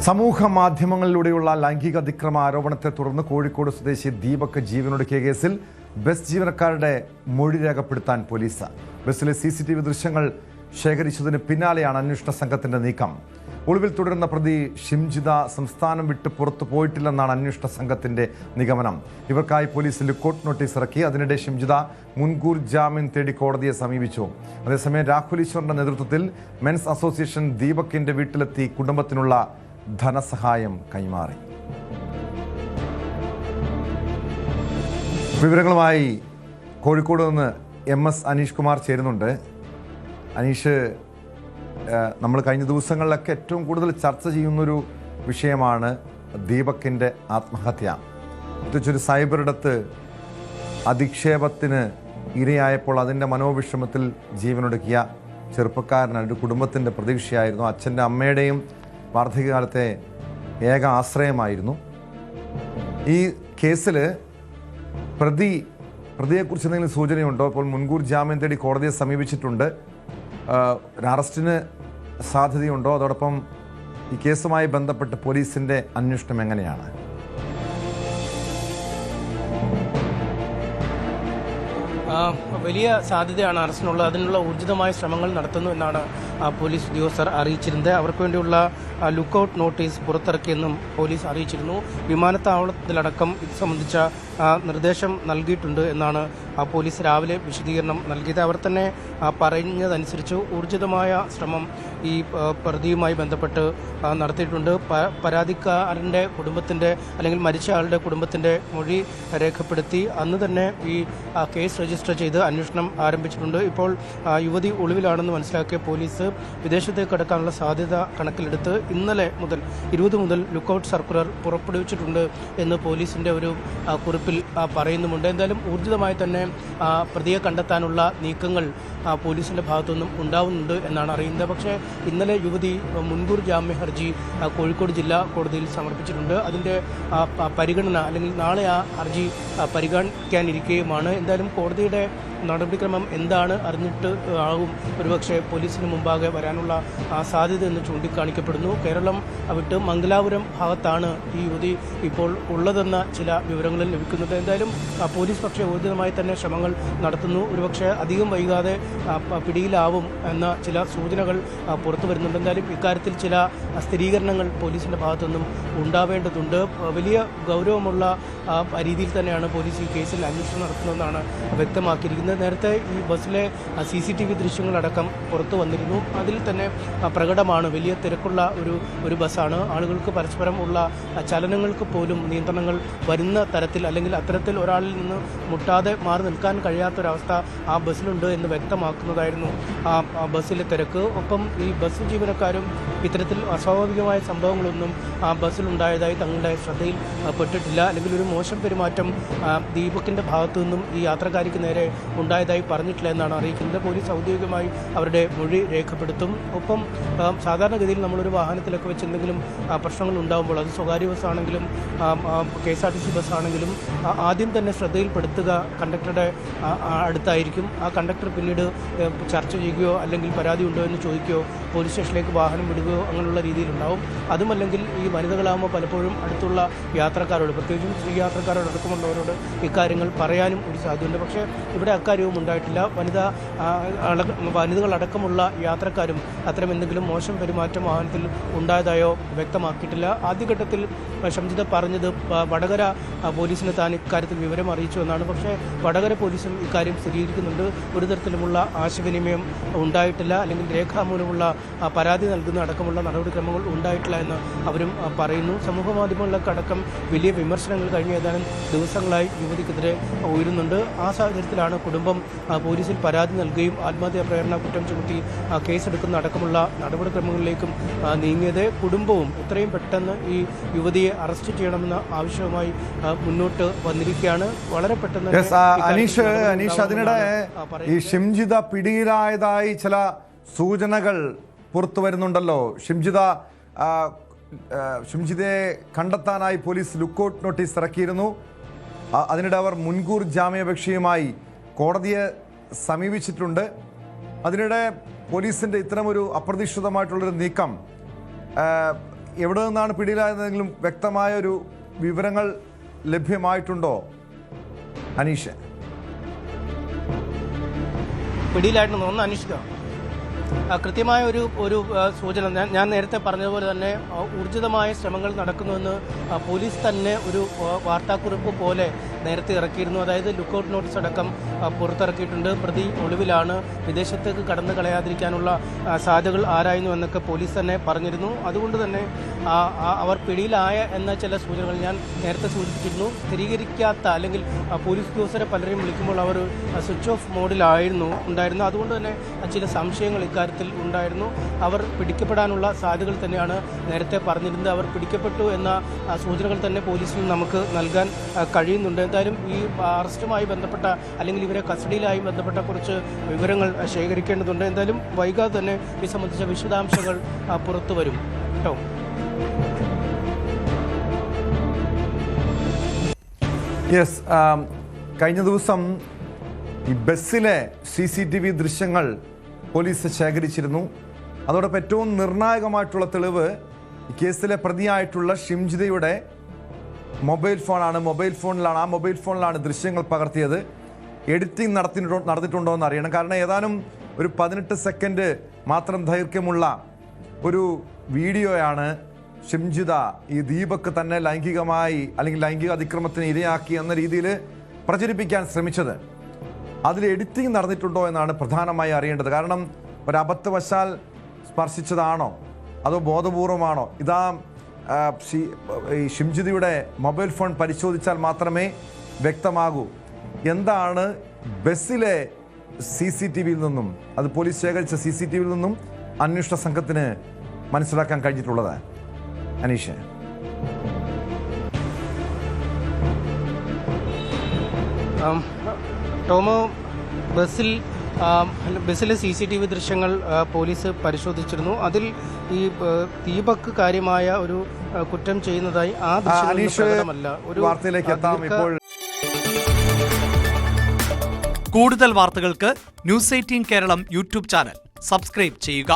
സമൂഹ മാധ്യമങ്ങളിലൂടെയുള്ള ലൈംഗിക അതിക്രമ ആരോപണത്തെ തുടർന്ന് കോഴിക്കോട് സ്വദേശി ദീപക് ജീവനൊടുക്കിയ കേസിൽ ബസ് ജീവനക്കാരുടെ മൊഴി രേഖപ്പെടുത്താൻ പോലീസ്. ബസ്സിലെ CCTV ദൃശ്യങ്ങൾ ശേഖരിച്ചതിന് പിന്നാലെയാണ് അന്വേഷണ സംഘത്തിന്റെ നീക്കം. ഒളിവിൽ തുടരുന്ന പ്രതി ഷിംജിത സംസ്ഥാനം വിട്ട് പുറത്തു പോയിട്ടില്ലെന്നാണ് അന്വേഷണ സംഘത്തിന്റെ നിഗമനം. ഇവർക്കായി പോലീസ് ലുക്കൌട്ട് നോട്ടീസ് ഇറക്കി. അതിനിടെ ഷിംജിത മുൻകൂർ ജാമ്യം തേടി കോടതിയെ സമീപിച്ചു. അതേസമയം രാഹുൽ ഈശ്വറിന്റെ നേതൃത്വത്തിൽ മെൻസ് അസോസിയേഷൻ ദീപകിന്റെ വീട്ടിലെത്തി കുടുംബത്തിനുള്ള ധനസഹായം കൈമാറി. വിവരങ്ങളുമായി കോഴിക്കോട് നിന്ന് MS അനീഷ് കുമാർ ചേരുന്നുണ്ട്. അനീഷ്, നമ്മൾ കഴിഞ്ഞ ദിവസങ്ങളിലൊക്കെ ഏറ്റവും കൂടുതൽ ചർച്ച ചെയ്യുന്നൊരു വിഷയമാണ് ദീപകിൻ്റെ ആത്മഹത്യ. പ്രത്യേകിച്ചൊരു സൈബറിടത്ത് അധിക്ഷേപത്തിന് ഇരയായപ്പോൾ അതിൻ്റെ മനോവിഷമത്തിൽ ജീവനൊടുക്കിയ ചെറുപ്പക്കാരനാണ്. ഒരു കുടുംബത്തിൻ്റെ പ്രതീക്ഷയായിരുന്നു. അച്ഛൻ്റെ അമ്മയുടെയും വാർദ്ധക്യകാലത്തെ ഏക ആശ്രയമായിരുന്നു. ഈ കേസിൽ പ്രതിയെക്കുറിച്ച് എന്തെങ്കിലും സൂചനയുണ്ടോ? ഇപ്പോൾ മുൻകൂർ ജാമ്യം തേടി കോടതിയെ സമീപിച്ചിട്ടുണ്ട്. അറസ്റ്റിന് സാധ്യതയുണ്ടോ? അതോടൊപ്പം ഈ കേസുമായി ബന്ധപ്പെട്ട് പോലീസിൻ്റെ അന്വേഷണം എങ്ങനെയാണ്? വലിയ സാധ്യതയാണ് അറസ്റ്റിനുള്ളത്. അതിനുള്ള ഊർജിതമായ ശ്രമങ്ങൾ നടത്തുന്നു എന്നാണ് പോലീസ് ഉദ്യോഗസ്ഥർ അറിയിച്ചിരുന്നത്. അവർക്ക് വേണ്ടിയുള്ള ലുക്കൌട്ട് നോട്ടീസ് പുറത്തിറക്കിയെന്നും പോലീസ് അറിയിച്ചിരുന്നു. വിമാനത്താവളത്തിലടക്കം ഇത് സംബന്ധിച്ച നിർദ്ദേശം നൽകിയിട്ടുണ്ട് എന്നാണ് പോലീസ് രാവിലെ വിശദീകരണം നൽകിയത്. അവർ തന്നെ പറഞ്ഞതനുസരിച്ച് ഊർജിതമായ ശ്രമം ഈ പ്രതിയുമായി ബന്ധപ്പെട്ട് നടത്തിയിട്ടുണ്ട്. പരാതിക്കാരൻ്റെ കുടുംബത്തിൻ്റെ അല്ലെങ്കിൽ മരിച്ച ആളുടെ കുടുംബത്തിൻ്റെ മൊഴി രേഖപ്പെടുത്തി അന്ന് തന്നെ ഈ കേസ് രജിസ്റ്റർ ചെയ്ത് അന്വേഷണം ആരംഭിച്ചിട്ടുണ്ട്. ഇപ്പോൾ യുവതി ഒളിവിലാണെന്ന് മനസ്സിലാക്കിയ പോലീസ് വിദേശത്തേക്ക് കടക്കാനുള്ള സാധ്യത കണക്കിലെടുത്ത് ഇന്നലെ മുതൽ 20 മുതൽ ലുക്കൌട്ട് സർക്കുലർ പുറപ്പെടുവിച്ചിട്ടുണ്ട് എന്ന് പോലീസിൻ്റെ ഒരു കുറിപ്പിൽ പറയുന്നുമുണ്ട്. എന്തായാലും ഊർജിതമായി തന്നെ പ്രതിയെ കണ്ടെത്താനുള്ള നീക്കങ്ങൾ പോലീസിൻ്റെ ഭാഗത്തുനിന്നും ഉണ്ടാവുന്നുണ്ട് എന്നാണ് അറിയുന്നത്. പക്ഷേ ഇന്നലെ യുവതി മുൻകൂർ ജാമ്യ ഹർജി കോഴിക്കോട് ജില്ലാ കോടതിയിൽ സമർപ്പിച്ചിട്ടുണ്ട്. അതിൻ്റെ പരിഗണന അല്ലെങ്കിൽ നാളെ ആ ഹർജി പരിഗണിക്കാനിരിക്കുകയുമാണ്. എന്തായാലും കോടതിയുടെ നടപടിക്രമം എന്താണ് അറിഞ്ഞിട്ട് ആകും ഒരുപക്ഷെ പോലീസിന് മുമ്പാകെ വരാനുള്ള സാധ്യത എന്ന് ചൂണ്ടിക്കാണിക്കപ്പെടുന്നു. കേരളം വിട്ട് മംഗലാപുരം ഭാഗത്താണ് ഈ യുവതി ഇപ്പോൾ ഉള്ളതെന്ന ചില വിവരങ്ങളിൽ ലഭിക്കുന്നത്. എന്തായാലും പോലീസ് പക്ഷേ ഊർജിതമായി തന്നെ ശ്രമങ്ങൾ നടത്തുന്നു. ഒരുപക്ഷെ അധികം വൈകാതെ പിടിയിലാവും എന്ന ചില സൂചനകൾ പുറത്തു വരുന്നുണ്ട്. എന്തായാലും ഇക്കാര്യത്തിൽ ചില സ്ഥിരീകരണങ്ങൾ പോലീസിൻ്റെ ഭാഗത്തുനിന്നും ഉണ്ടാവേണ്ടതുണ്ട്. വലിയ ഗൗരവമുള്ള രീതിയിൽ തന്നെയാണ് പോലീസ് ഈ കേസിൽ അന്വേഷണം നടത്തുന്നതെന്നാണ് വ്യക്തമാക്കിയിരിക്കുന്നത്. നേരത്തെ ഈ ബസ്സിലെ CCTV ദൃശ്യങ്ങളടക്കം പുറത്തു വന്നിരുന്നു. അതിൽ തന്നെ പ്രകടമാണ് വലിയ തിരക്കുള്ള ഒരു ബസ്സാണ്. ആളുകൾക്ക് പരസ്പരം ഉള്ള ചലനങ്ങൾക്ക് പോലും നിയന്ത്രണങ്ങൾ വരുന്ന തരത്തിൽ അല്ലെങ്കിൽ അത്തരത്തിൽ ഒരാളിൽ നിന്ന് മുട്ടാതെ മാറി നിൽക്കാൻ കഴിയാത്തൊരവസ്ഥ ആ ബസ്സിലുണ്ട് എന്ന് വ്യക്തമാക്കുന്നതായിരുന്നു ആ ബസ്സിലെ തിരക്ക്. ഒപ്പം ഈ ബസ് ജീവനക്കാരും ഇത്തരത്തിൽ അസ്വാഭാവികമായ സംഭവങ്ങളൊന്നും ആ ബസ്സിലുണ്ടായതായി തങ്ങളുടെ ശ്രദ്ധയിൽ പെട്ടിട്ടില്ല. അല്ലെങ്കിൽ ഒരു മോശം പെരുമാറ്റം ദീപകിൻ്റെ ഭാഗത്തു നിന്നും ഈ യാത്രക്കാരിക്ക് നേരെ ഉണ്ടായതായി പറഞ്ഞിട്ടില്ല എന്നാണ് അറിയിക്കുന്നത്. പോലീസ് ഔദ്യോഗികമായി അവരുടെ മൊഴി രേഖപ്പെടുത്തും. ഒപ്പം സാധാരണഗതിയിൽ നമ്മളൊരു വാഹനത്തിലൊക്കെ വെച്ച് എന്തെങ്കിലും പ്രശ്നങ്ങൾ ഉണ്ടാകുമ്പോൾ അത് സ്വകാര്യ ബസ്സാണെങ്കിലും KSRTC ബസ്സാണെങ്കിലും ആദ്യം തന്നെ ശ്രദ്ധയിൽപ്പെടുത്തുക കണ്ടക്ടറുടെ അടുത്തായിരിക്കും. ആ കണ്ടക്ടർ പിന്നീട് ചർച്ച ചെയ്യുകയോ അല്ലെങ്കിൽ പരാതി ഉണ്ടോ എന്ന് ചോദിക്കുകയോ പോലീസ് സ്റ്റേഷനിലേക്ക് വാഹനം വിടുകയോ അങ്ങനെയുള്ള രീതിയിലുണ്ടാവും. അതുമല്ലെങ്കിൽ ഈ വനിതകളാകുമ്പോൾ പലപ്പോഴും അടുത്തുള്ള യാത്രക്കാരോട്, പ്രത്യേകിച്ചും സ്ത്രീ യാത്രക്കാരോടക്കമുള്ളവരോട് ഇക്കാര്യങ്ങൾ പറയാനും ഒരു സാധ്യതയുണ്ട്. പക്ഷേ ഇവിടെ അക്കാര്യവും ഉണ്ടായിട്ടില്ല. വനിതകളടക്കമുള്ള യാത്രക്കാരും അത്തരം എന്തെങ്കിലും മോശം പെരുമാറ്റം വാഹനത്തിൽ ഉണ്ടായതായോ വ്യക്തമാക്കിയിട്ടില്ല. ആദ്യഘട്ടത്തിൽ ഷിംജിത പറഞ്ഞത് വടകര പോലീസിന് താൻ ഇക്കാര്യത്തിൽ വിവരം അറിയിച്ചു എന്നാണ്. പക്ഷേ വടകര പോലീസും ഇക്കാര്യം സ്ഥിരീകരിക്കുന്നുണ്ട്. ഒരു തരത്തിലുമുള്ള ആശയവിനിമയം ഉണ്ടായിട്ടില്ല, അല്ലെങ്കിൽ രേഖാമൂലമുള്ള പരാതി നൽകുന്ന അടക്കമുള്ള നടപടിക്രമങ്ങൾ ഉണ്ടായിട്ടില്ല എന്ന് അവരും പറയുന്നു. സമൂഹ മാധ്യമങ്ങളിലടക്കം വലിയ വിമർശനങ്ങൾ കഴിഞ്ഞ ഏതാനും ദിവസങ്ങളായി യുവതിക്കെതിരെ ഉയരുന്നുണ്ട്. ആ സാഹചര്യത്തിലാണ് കുടുംബം പോലീസിൽ പരാതി നൽകുകയും ആത്മഹത്യാ പ്രേരണ കുറ്റം ചുമത്തി കേസെടുക്കുന്ന അടക്കമുള്ള നടപടിക്രമങ്ങളിലേക്കും നീങ്ങിയത്. കുടുംബവും എത്രയും പെട്ടെന്ന് ഈ യുവതിയെ അറസ്റ്റ് ചെയ്യണമെന്ന ആവശ്യവുമായി മുന്നോട്ട് വന്നിരിക്കുകയാണ്. വളരെ പെട്ടെന്ന് അനീഷ്, അതിനിടെ ഈ ഷിംജിത പിടിയിലായതായി ചില സൂചനകൾ പുറത്തു വരുന്നുണ്ടല്ലോ. ഷിംജിതയെ കണ്ടെത്താനായി പോലീസ് ലുക്കൌട്ട് നോട്ടീസ് ഇറക്കിയിരുന്നു. അതിനിടെ അവർ മുൻകൂർ ജാമ്യാപേക്ഷയുമായി കോടതിയെ സമീപിച്ചിട്ടുണ്ട്. അതിനിടെ പോലീസിൻ്റെ ഇത്തരമൊരു അപ്രതീക്ഷിതമായിട്ടുള്ളൊരു നീക്കം എവിടെ നിന്നാണ് പിടിയിലായതെങ്കിലും വ്യക്തമായ ഒരു വിവരങ്ങൾ ലഭ്യമായിട്ടുണ്ടോ അനീഷ്? പിടിയിലായിരുന്നു ഒന്ന് അന്വേഷിക്കുക. കൃത്യമായ ഒരു സൂചന ഞാൻ നേരത്തെ പറഞ്ഞതുപോലെ തന്നെ ഊർജിതമായ ശ്രമങ്ങൾ നടക്കുന്നുവെന്ന് പോലീസ് തന്നെ ഒരു വാർത്താക്കുറിപ്പ് പോലെ നേരത്തെ ഇറക്കിയിരുന്നു. അതായത് ലുക്കൌട്ട് നോട്ടീസ് അടക്കം പുറത്തിറക്കിയിട്ടുണ്ട്. പ്രതി ഒളിവിലാണ്, വിദേശത്തേക്ക് കടന്നു കളയാതിരിക്കാനുള്ള സാധ്യതകൾ ആരായുന്നു എന്നൊക്കെ പോലീസ് തന്നെ പറഞ്ഞിരുന്നു. അതുകൊണ്ട് തന്നെ അവർ പിടിയിലായ എന്ന ചില സൂചനകൾ ഞാൻ നേരത്തെ സൂചിപ്പിച്ചിരുന്നു. സ്ഥിരീകരിക്കാത്ത അല്ലെങ്കിൽ പോലീസ് ഉദ്യോഗസ്ഥരെ പലരെയും വിളിക്കുമ്പോൾ അവർ സ്വിച്ച് ഓഫ് മോഡിലായിരുന്നു ഉണ്ടായിരുന്നു. അതുകൊണ്ട് തന്നെ ചില സംശയങ്ങൾ ഇക്കാര്യത്തിൽ ഉണ്ടായിരുന്നു. അവർ പിടിക്കപ്പെടാനുള്ള സാധ്യതകൾ തന്നെയാണ് നേരത്തെ പറഞ്ഞിരുന്നത്. അവർ പിടിക്കപ്പെട്ടു എന്ന സൂചനകൾ തന്നെ പോലീസിന് നമുക്ക് നൽകാൻ കഴിയുന്നുണ്ട്. എന്തായാലും ഈ അറസ്റ്റുമായി ബന്ധപ്പെട്ട അല്ലെങ്കിൽ ഇവരെ കസ്റ്റഡിയിലായി ബന്ധപ്പെട്ട കുറച്ച് വിവരങ്ങൾ ശേഖരിക്കേണ്ടതുണ്ട്. എന്തായാലും വൈകാതെ തന്നെ ഇത് സംബന്ധിച്ച വിശദാംശങ്ങൾ പുറത്തു വരും കേട്ടോ. യെസ്, കഴിഞ്ഞ ദിവസം ഈ ബസ്സിലെ CCTV ദൃശ്യങ്ങൾ പോലീസ് ശേഖരിച്ചിരുന്നു. അതോടൊപ്പം ഏറ്റവും നിർണായകമായിട്ടുള്ള തെളിവ് ഈ കേസിലെ പ്രതിയായിട്ടുള്ള ഷിംജിതയുടെ മൊബൈൽ ഫോണാണ്. ആ മൊബൈൽ ഫോണിലാണ് ദൃശ്യങ്ങൾ പകർത്തിയത്. എഡിറ്റിംഗ് നടന്നിട്ടുണ്ടോ എന്ന് അറിയണം. കാരണം ഏതാനും ഒരു 18 സെക്കൻഡ് മാത്രം ദൈർഘ്യമുള്ള ഒരു വീഡിയോയാണ് ഷിംജിത ഈ ദീപക് തന്നെ ലൈംഗികമായി അല്ലെങ്കിൽ ലൈംഗിക അതിക്രമത്തിന് ഇരയാക്കി എന്ന രീതിയിൽ പ്രചരിപ്പിക്കാൻ ശ്രമിച്ചത്. അതിൽ എഡിറ്റിംഗ് നടന്നിട്ടുണ്ടോ എന്നാണ് പ്രധാനമായി അറിയേണ്ടത്. കാരണം ഒരബദ്ധവശാൽ സ്പർശിച്ചതാണോ അതോ ബോധപൂർവമാണോ? ഇതാ ഈ ഷിംജിതയുടെ മൊബൈൽ ഫോൺ പരിശോധിച്ചാൽ മാത്രമേ വ്യക്തമാകൂ. എന്താണ് ബസ്സിലെ CCTVയിൽ നിന്നും, അത് പോലീസ് ശേഖരിച്ച CCTVയിൽ നിന്നും അന്വേഷണ സംഘത്തിന് മനസ്സിലാക്കാൻ കഴിഞ്ഞിട്ടുള്ളത്? അനീഷ്, ടോമോ, ബസ്സിലെ CCTV ദൃശ്യങ്ങൾ പോലീസ് പരിശോധിച്ചിരുന്നു. അതിൽ ഈ ദീപക് കാര്യമായ ഒരു കുറ്റം ചെയ്യുന്നതായി ആ ദൃശ്യമല്ല. ഒരു വാർത്തയിലേക്ക് എത്താം ഇപ്പോൾ. കൂടുതൽ വാർത്തകൾക്ക് News 18 Keralam YouTube channel subscribe ചെയ്യുക.